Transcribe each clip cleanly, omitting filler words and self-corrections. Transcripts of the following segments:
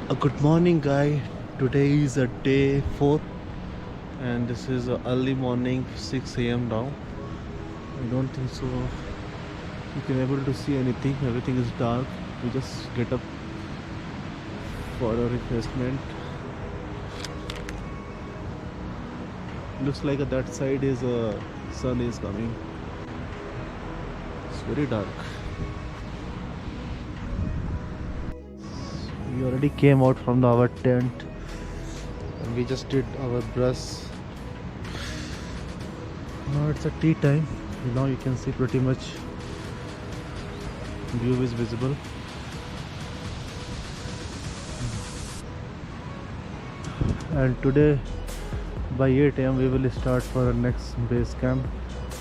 Good morning, guy. Today is a day 4, and this is early morning, 6 a.m. now. I don't think so. You can able to see anything. Everything is dark. We just get up for a refreshment. Looks like that side is sun is coming. It's very dark. We already came out from our tent, and we just did our brush. Now it's a tea time. Now you can see pretty much view is visible. And today by 8 a.m. we will start for our next base camp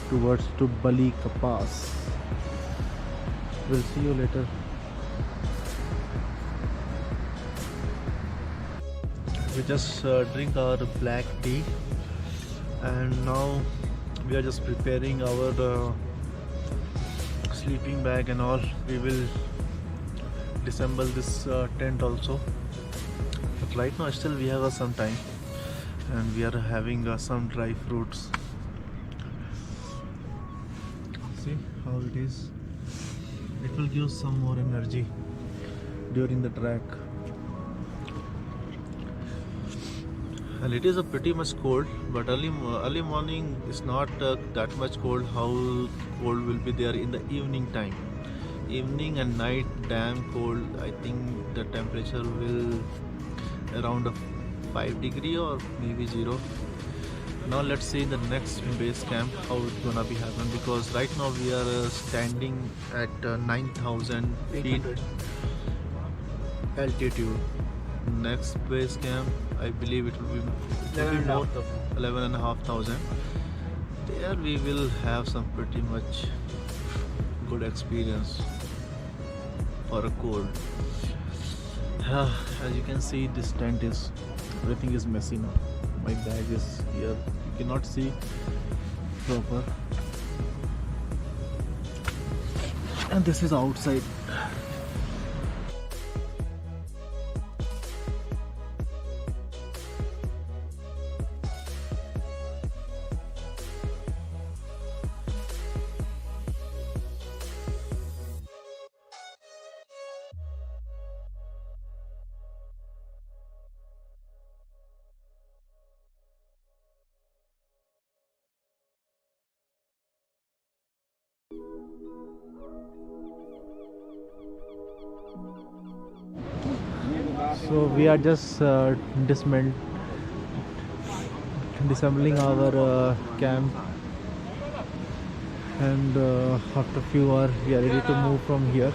towards to Bali Pass. We'll see you later. We just drink our black tea, and now we are just preparing our sleeping bag and all. We will disassemble this tent also, but right now still we have some time, and we are having some dry fruits. See how it is. It will give some more energy during the trek. And it is a pretty much cold, but early morning is not that much cold. How cold will be there in the evening time? Evening and night damn cold. I think the temperature will around a 5 degree or maybe 0. Now let's see the next base camp how it's gonna be happen, because right now we are standing at 9,000 feet altitude. Next base camp I believe it will be more 11,500. There we will have some pretty much good experience for a cold. As you can see, this tent is everything is messy now. My bag is here, you cannot see proper, and this is outside. So we are just disassembling our camp, and after a few hours we are ready to move from here.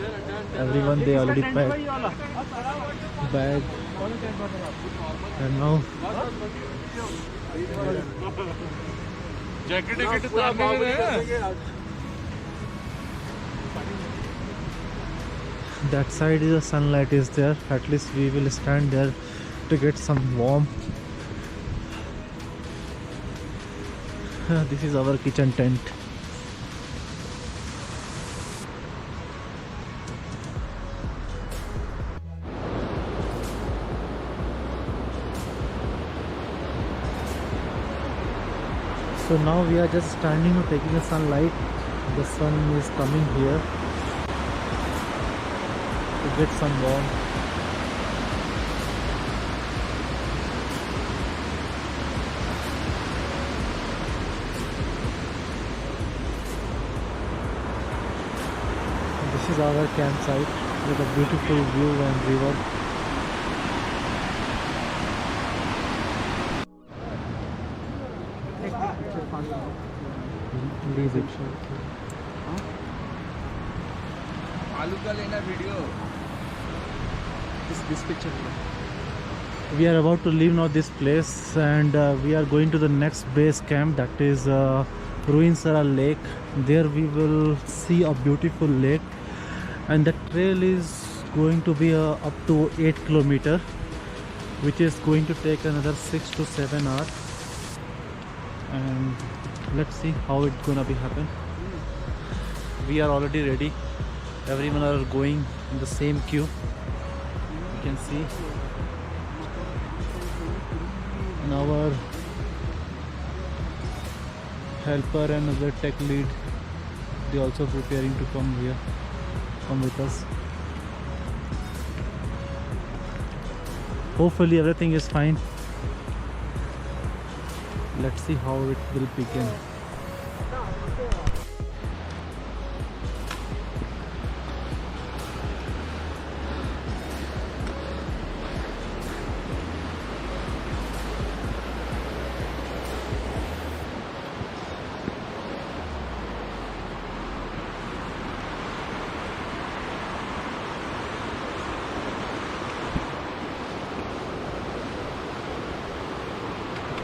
Everyone they already packed bag, and now that side is the sunlight is there. At least we will stand there to get some warmth. This is our kitchen tent. So now we are just standing and taking the sunlight. The sun is coming here to get some warmth. This is our campsite with a beautiful view and river. Leave it. आलू का लेना video this picture. We are about to leave now this place, and we are going to the next base camp, that is Ruinsara Lake. There we will see a beautiful lake, and the trail is going to be up to 8 kilometers, which is going to take another 6 to 7 hours. And let's see how it's gonna be happen. We are already ready. Everyone are going in the same queue. You can see. And our helper and other tech lead, they also preparing to come with us. Hopefully everything is fine. Let's see how it will begin.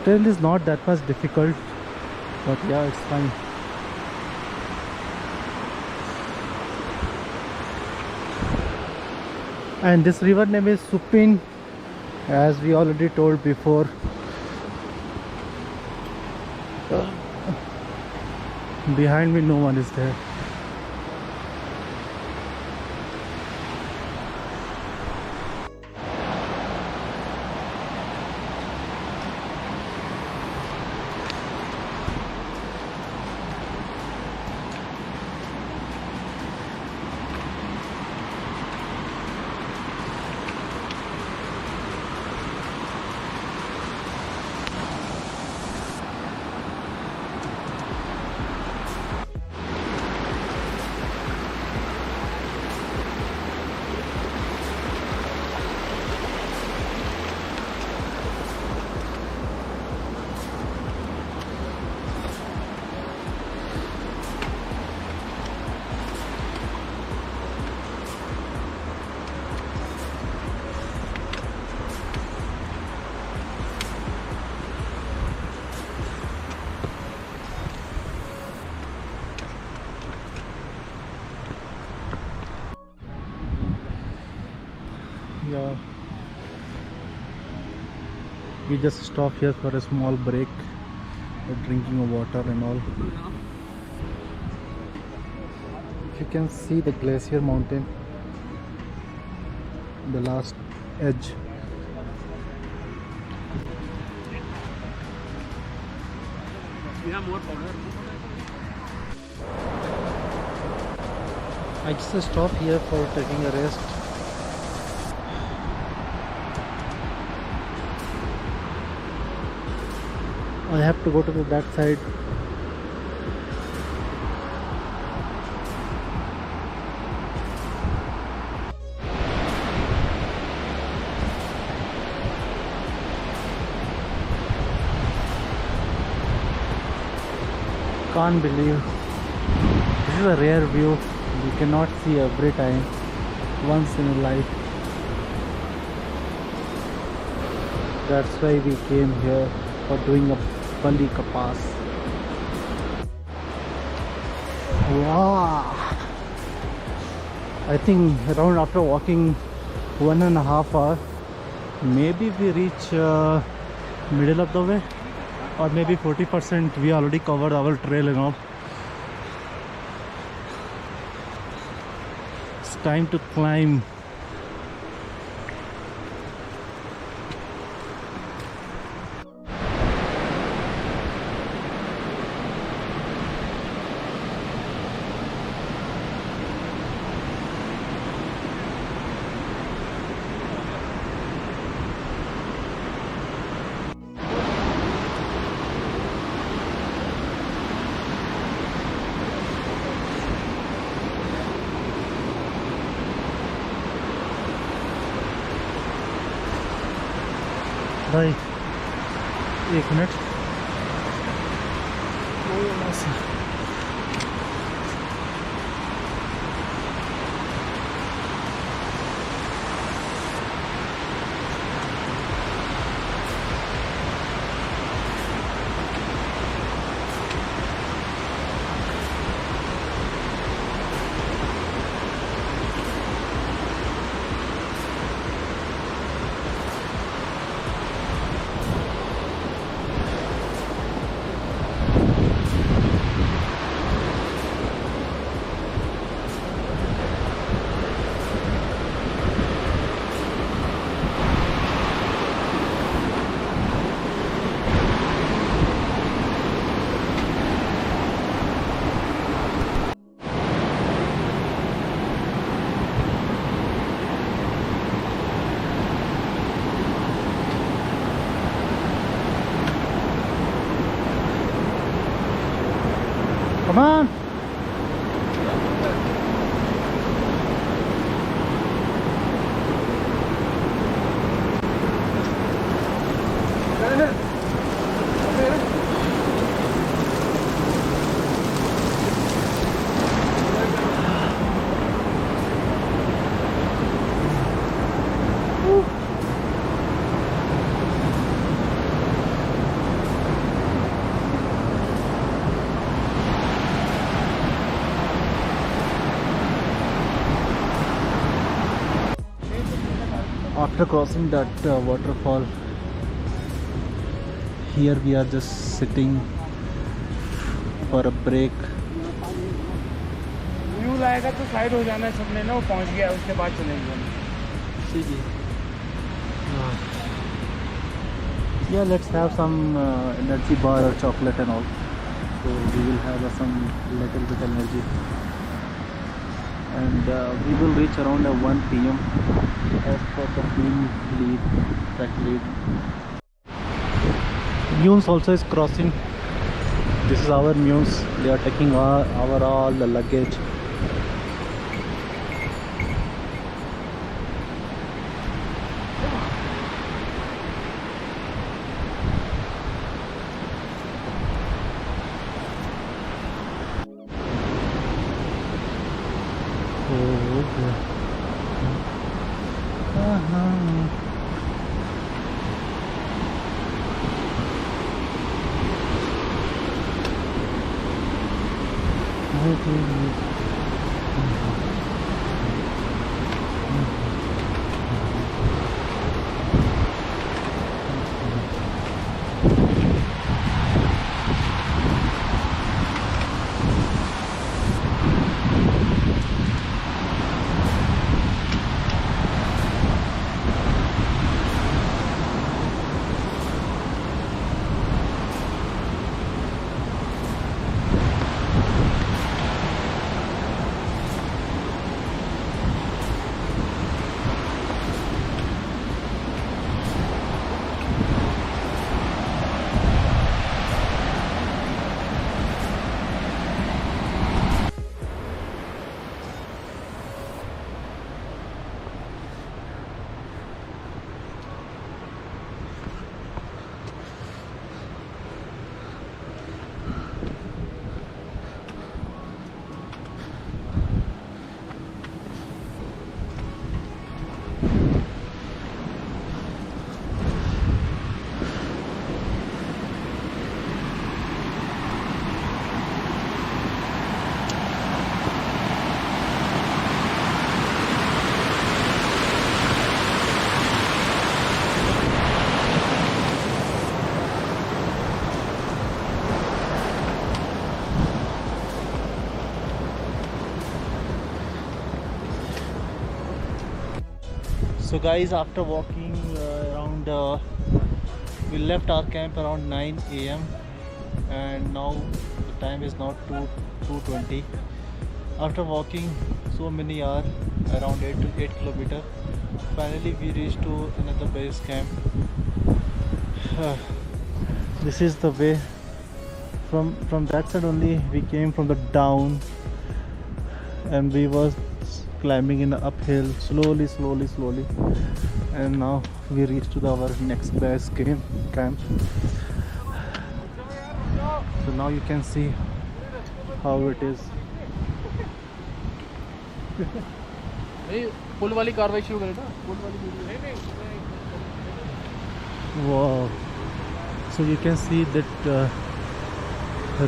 Trail is not that much difficult, but yeah, it's fine. And this river name is Supin, as we already told before. Behind me no one is there. Yeah, we just stop here for a small break, drinking of water and all. If you can see the glacier mountain, the last edge. We have more powder. I just stopped here for taking a rest. I have to go to that side. Can't believe this is a rare view. You cannot see every time, once in a life. That's why we came here for doing a Bali ka pass. Wow! I think around after walking 1.5 hours, maybe we reach middle of the way, or maybe 40% we already covered our trail and all. It's time to climb. भाई 1 minute. Come on. After crossing that waterfall, here we are just sitting for a break. View लाएगा तो side हो जाना है सबने ना, वो पहुंच गया उसके बाद चलेंगे। Yeah, let's have some energy bar or chocolate and all. So we will have some little bit energy, and we will reach around 1 p.m. as per the team lead, track lead. Munes also is crossing. This is our Munes. They are taking our all the luggage. So guys, after walking around, we left our camp around 9 a.m. and now the time is now 2:20. After walking so many hours, around 8 kilometers, finally we reached to another base camp. This is the way. From that side only we came from the down, and we was climbing in the uphill slowly, and now we reached to our next base camp. So now you can see how it is. पुल वाली कार्रवाई शुरू करें ना, पुल वाली Wow! So you can see that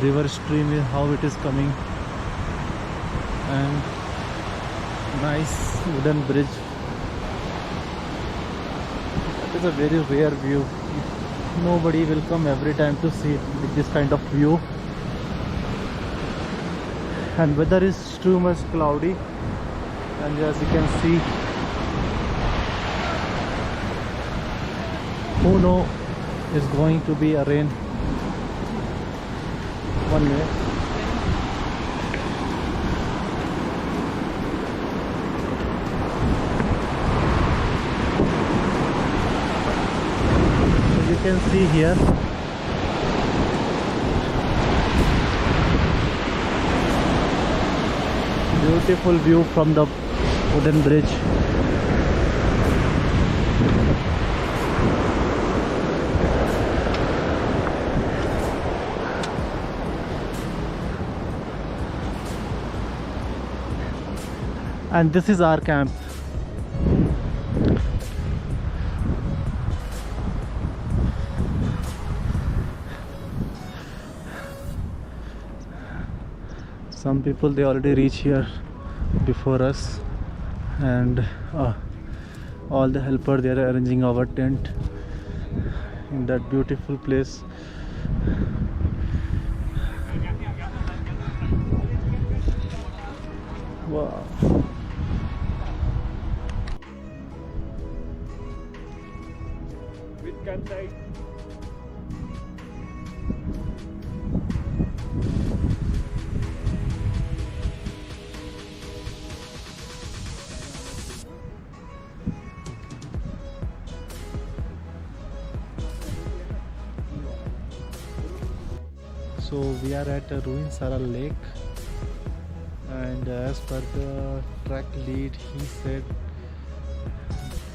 river stream is how it is coming, and nice wooden bridge. It is a very rare view. Nobody will come every time to see this kind of view. And weather is too much cloudy, and as you can see, who know is going to be a rain one minute. So you can see here beautiful view from the wooden bridge. And this is our camp. Some people, they already reach here before us, and all the helper, they are arranging our tent in that beautiful place. Wow. With campsite. So we are at Ruinsara Lake, and as per the track lead, he said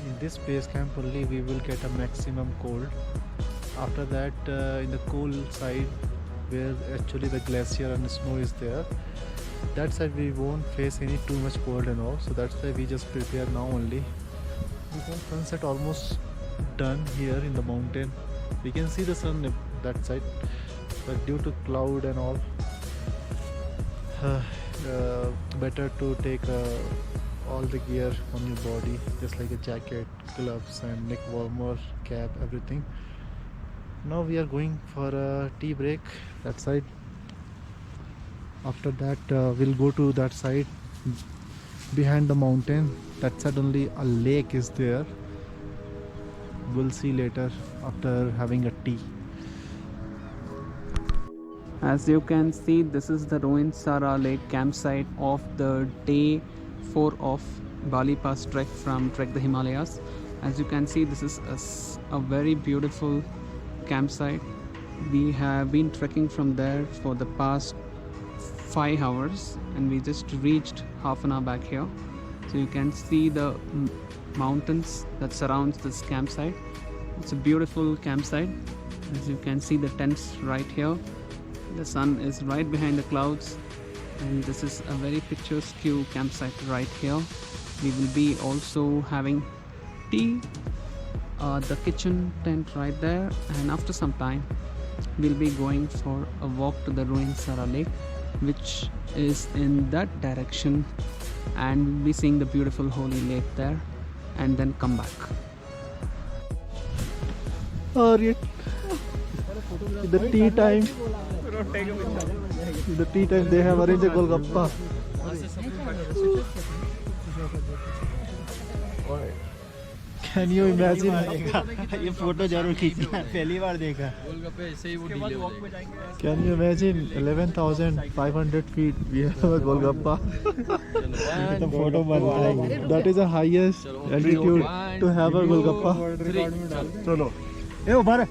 in this base camp only we will get a maximum cold. After that, in the cool side where actually the glacier and snow is there, that side we won't face any too much cold and all. So that's why we just prepare now only, because sunset almost done here in the mountain. We can see the sun that side, but due to cloud and all, better to take all the gear on your body, just like a jacket, gloves and neck warmer, cap, everything. Now we are going for a tea break that side. After that, we'll go to that side behind the mountain. That side only a lake is there. We'll see later after having a tea. As you can see, this is the Ruinsara Lake campsite of the day 4 of Bali Pass trek from Trek the Himalayas. As you can see, this is a very beautiful campsite. We have been trekking from there for the past 5 hours, and we just reached half an hour back here. So you can see the mountains that surrounds this campsite. It's a beautiful campsite. As you can see, the tents right here. The sun is right behind the clouds, and this is a very picturesque campsite right here. We will be also having tea, the kitchen tent right there, and after some time we'll be going for a walk to the Ruinsara Lake, which is in that direction, and we'll be seeing the beautiful holy lake there, and then come back. The tea time. The tea time, they have arranged a Golgappa. Can you imagine? ये photo जरूर खींचना, पहली बार देखा। Can you imagine 11,500 feet we have a Golgappa? तो photo बनवाएंगे। That is the highest altitude to have a Golgappa. चलो, ये उभर।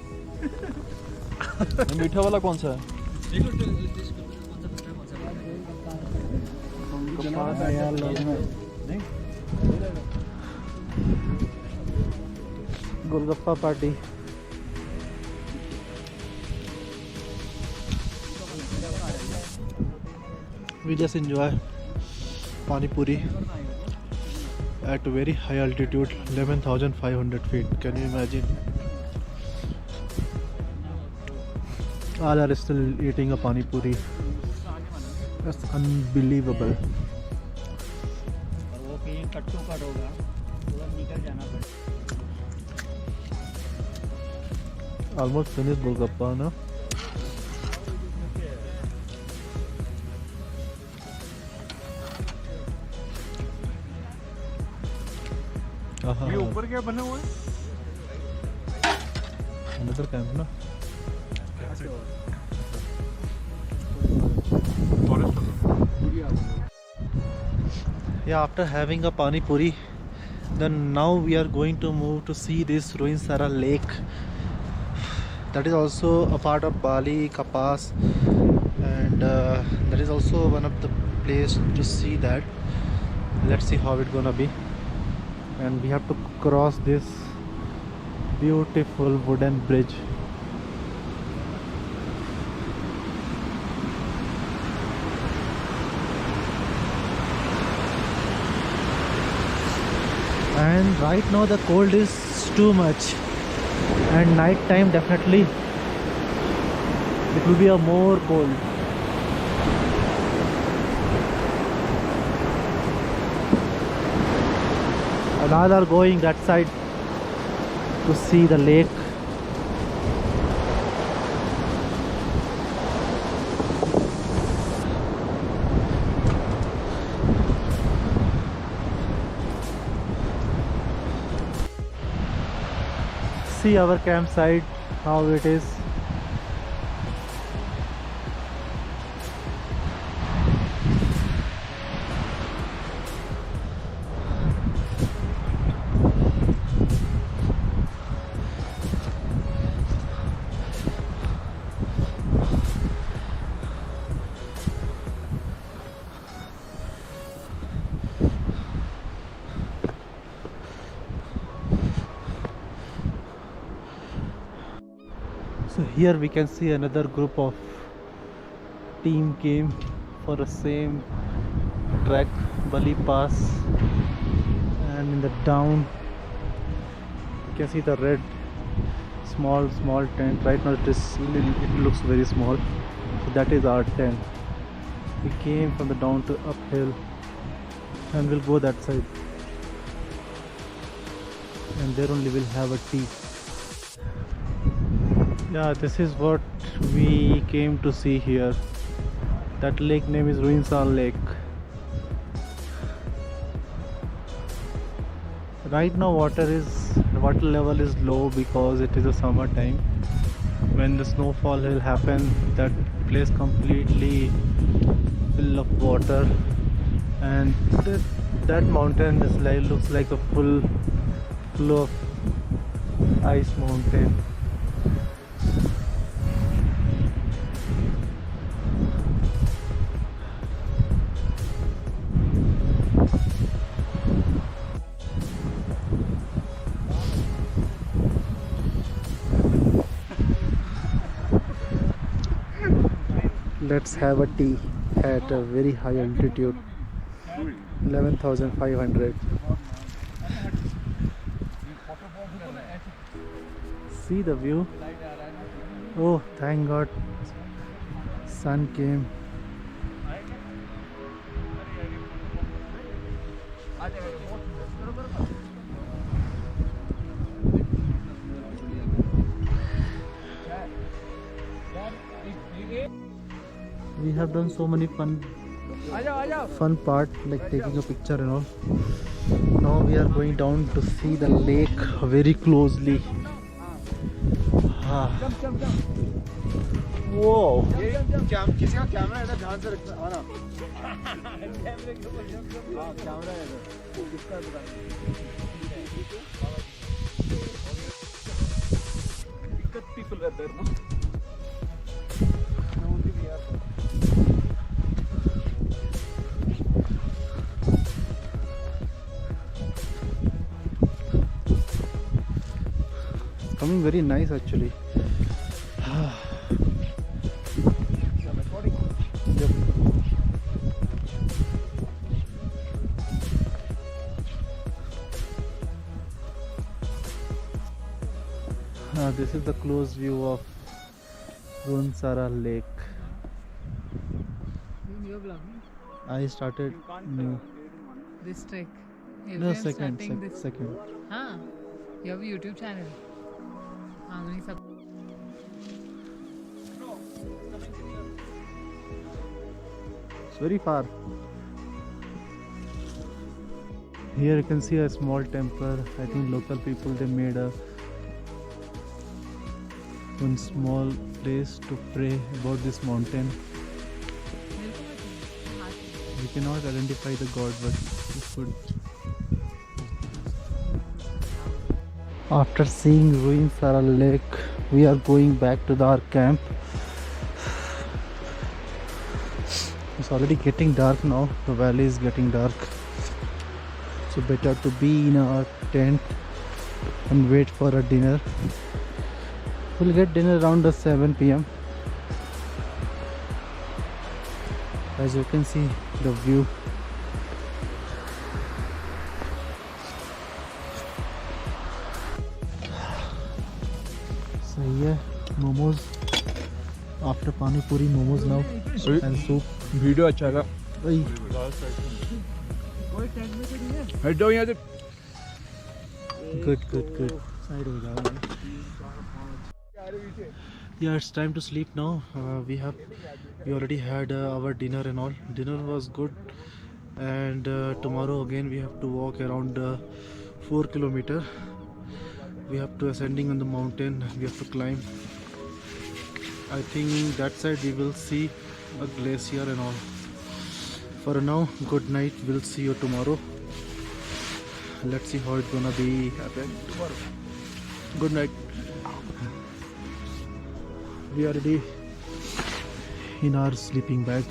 मीठा वाला कौन सा है? Golgappa party. We just enjoy Pani Puri at a very high altitude, 11,500 feet. Can you imagine? All are still eating a Pani Puri. That's unbelievable. Almost finished Golgappa, no? ये ऊपर क्या बना हुआ है? Another camp, no? Yeah, after having a Pani Puri, then now we are going to move to see this Ruinsara Lake. That is also a part of Bali Kapas, and that is also one of the place to see that. Let's see how it's gonna be. And we have to cross this beautiful wooden bridge. And right now the cold is too much, and night time definitely it will be a more cold. And all are going that side to see the lake. See our campsite, how it is. So here we can see another group of team came for the same trek, Bali Pass, and in the down you can see the red small tent. Right now it looks very small, so that is our tent. We came from the down to uphill and we'll go that side, and there only we'll have a tea. Yeah, this is what we came to see here. That lake name is Ruinsar Lake. Right now water level is low because it is a summer time. When the snowfall will happen, that place completely full of water, and that mountain is looks like a full of ice mountain. Let's have a tea at a very high altitude, 11,500. See the view. Oh, thank God, sun came. We have done so many fun part, like taking a picture and all. Now we are going down to see the lake very closely. Whoa! किसका camera है? ध्यान से रखना आना। Camera है किसका? People were there, no? Coming very nice actually. Yep. This is the close view of Ruinsara Lake. I started new. This trek. No, second. Huh? You have a YouTube channel. It's very far. Here you can see a small temple. I think local people, they made one small place to pray about this mountain. We cannot identify the god, but it's good. After seeing Ruinsara Lake, we are going back to our camp. It's already getting dark now. The valley is getting dark. So better to be in a tent and wait for a dinner. We'll get dinner around the 7 p.m. As you can see the view. So yeah, momos. After pani puri, momos now and soup. Video अच्छा लगा Oi. हट जाओ यहाँ से Good. Side ho jao. Yeah, it's time to sleep now. We already had our dinner and all. Dinner was good, and tomorrow again we have to walk around 4 kilometer. We have to ascending on the mountain. We have to climb. I think that side we will see a glacier and all. For now, good night. We'll see you tomorrow. Let's see how it's gonna be happen tomorrow. Good night. We are already in our sleeping bag.